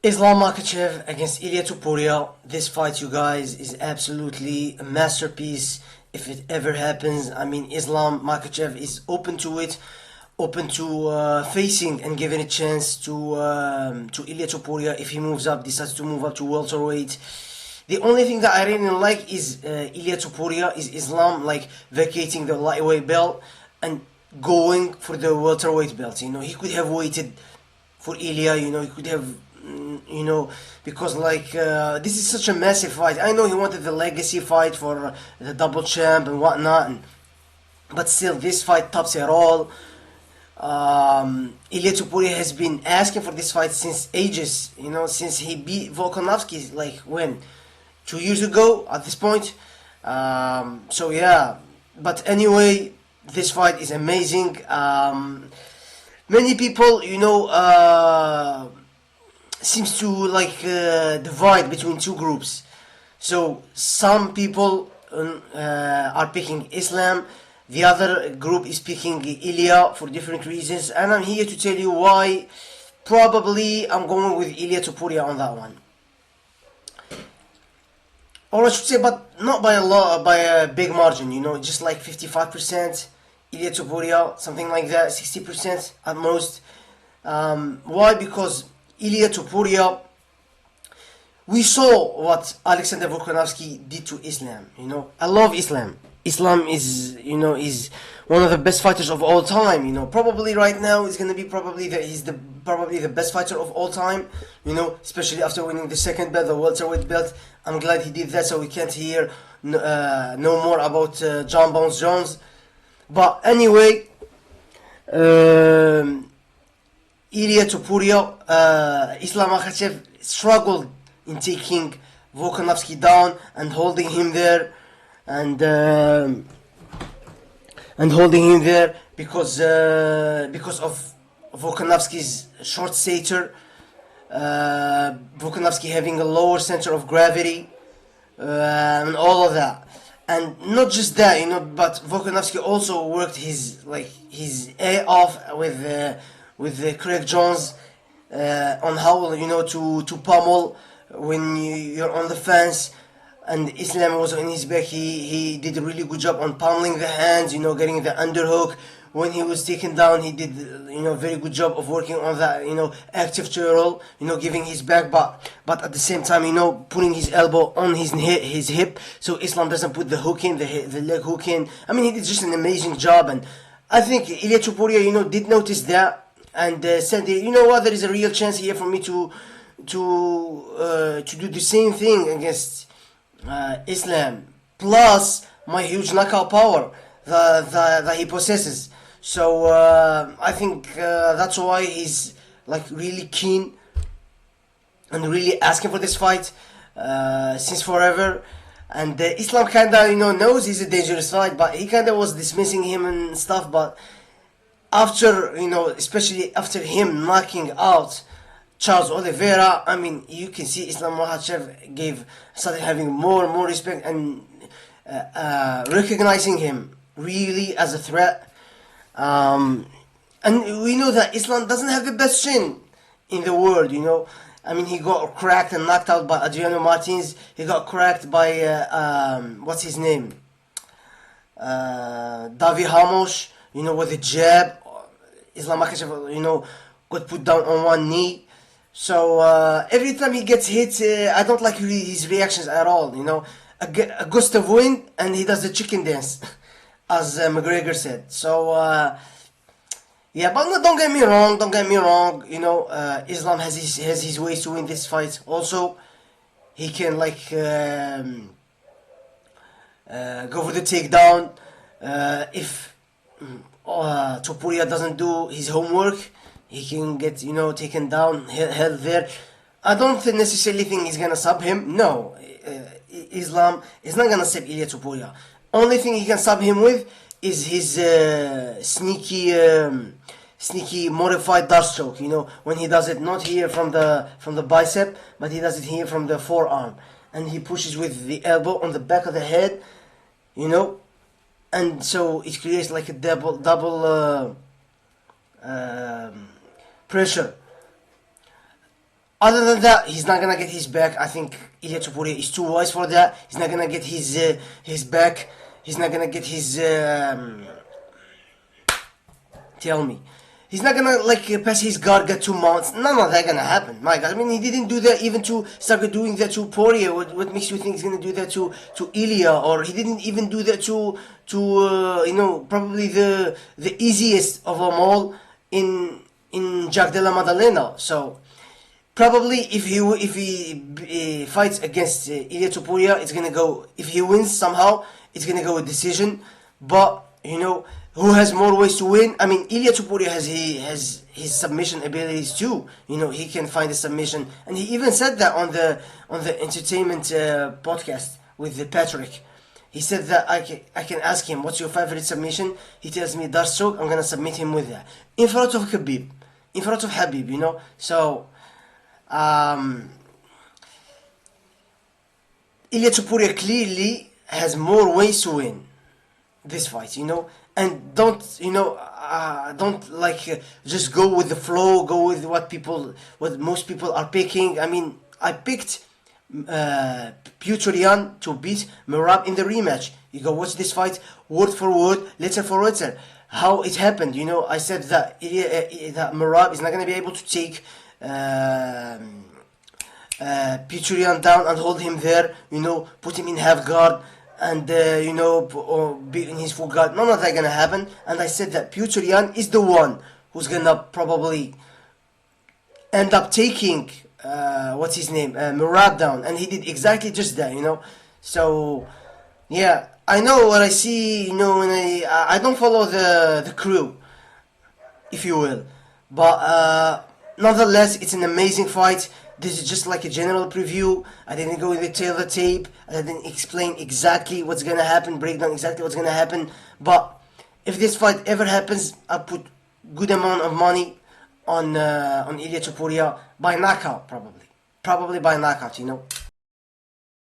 Islam Makhachev against Ilia Topuria. This fight, you guys, is absolutely a masterpiece if it ever happens. I mean, Islam Makhachev is open to it, open to facing and giving a chance to Ilia Topuria if he moves up, decides to move up to welterweight. The only thing that I really like is Ilia Topuria, is Islam like vacating the lightweight belt and going for the welterweight belt. He could have waited for Ilia. He could have, because this is such a massive fight. I know he wanted the legacy fight for the double champ and whatnot, but still, this fight tops it all. Ilia Topuria has been asking for this fight since ages. Since he beat Volkanovski, like when 2 years ago at this point. So yeah, but anyway, this fight is amazing. Many people, seems to divide between two groups. So some people are picking Islam, the other group is picking Ilia for different reasons, and I'm here to tell you why. Probably I'm going with Ilia Topuria on that one. Or I should say, but not by a lot, by a big margin, just like 55%, Ilia Topuria, something like that, 60% at most. Why? Because Ilia Topuria, we saw what Alexander Volkanovski did to Islam. I love Islam. Islam is one of the best fighters of all time. Probably right now is gonna be he's probably the best fighter of all time. Especially after winning the second belt, the welterweight belt. I'm glad he did that, so we can't hear no more about John Bones Jones. But anyway, Ilia Topuria, Islam Makhachev struggled in taking Volkanovski down and holding him there, and holding him there because of Volkanovski's short stature, Volkanovski having a lower center of gravity, and all of that. And not just that, but Volkanovski also worked his A off with Craig Jones on how to pummel when you're on the fence. And Islam was on his back. He did a really good job on pummeling the hands, getting the underhook. When he was taken down, he did a very good job of working on that active twirl, giving his back, but at the same time putting his elbow on his hip, so Islam doesn't put the hook in, the leg hook in. I mean, he did just an amazing job, and I think Ilia Topuria did notice that and said, what, there is a real chance here for me to do the same thing against Islam, plus my huge knockout power that he possesses. So I think that's why he's really keen and really asking for this fight since forever. And Islam kinda knows he's a dangerous fight, but he kinda was dismissing him and stuff. But after especially after him knocking out Charles Oliveira, I mean, you can see Islam Makhachev started having more and more respect and recognizing him really as a threat. And we know that Islam doesn't have the best chin in the world. I mean, he got cracked and knocked out by Adriano Martins. He got cracked by what's his name, Davi Hamos. With a jab. Islam Makhachev, got put down on one knee. So every time he gets hit, I don't like his reactions at all. A gust of wind and he does the chicken dance, as McGregor said. So yeah, but no, don't get me wrong. Islam has his ways to win this fight. Also, he can go for the takedown. If Topuria doesn't do his homework, he can get taken down, held there. I don't necessarily think he's gonna sub him. No, Islam is not gonna sub Ilia Topuria. Only thing he can sub him with is his sneaky modified dart stroke. When he does it not here from the bicep, but he does it here from the forearm, and he pushes with the elbow on the back of the head. And so it creates like a double pressure Other than that, he's not gonna get his back. I think Ilia Topuria is too wise for that. He's not gonna get his back. He's not gonna get his. Tell me. He's not gonna pass his guard, get 2 months. None of that gonna happen. My God, I mean, he didn't do that even to start doing that to Poirier. What makes you think he's gonna do that to Ilia? Or he didn't even do that to probably the easiest of them all in Jack Della Maddalena. So probably if he fights against Ilia Topuria, it's gonna go. If he wins somehow, it's gonna go a decision. But who has more ways to win? I mean, Ilia Topuria has his submission abilities too. He can find a submission, and he even said that on the entertainment podcast with Patrick. He said that I can ask him, what's your favorite submission? He tells me Darsuk, I'm gonna submit him with that in front of Khabib, in front of Habib. So Ilia Topuria clearly has more ways to win this fight, and don't just go with the flow, go with what most people are picking. I mean, I picked Puturian to beat Merab in the rematch. You go watch this fight word for word, letter for letter, how it happened. I said that that Merab is not going to be able to take Puturian down and hold him there, put him in half guard and or be in his full guard. None of that gonna happen. And I said that Puturian is the one who's gonna probably end up taking what's his name, Murad down, and he did exactly just that. So yeah, I know what I see. When I don't follow the crew, if you will, but nonetheless, it's an amazing fight. This is just like a general preview. I didn't go in detail the tape. I didn't explain exactly what's gonna happen, break down exactly what's gonna happen. But if this fight ever happens, I'll put good amount of money on Ilia Topuria by knockout, probably by knockout.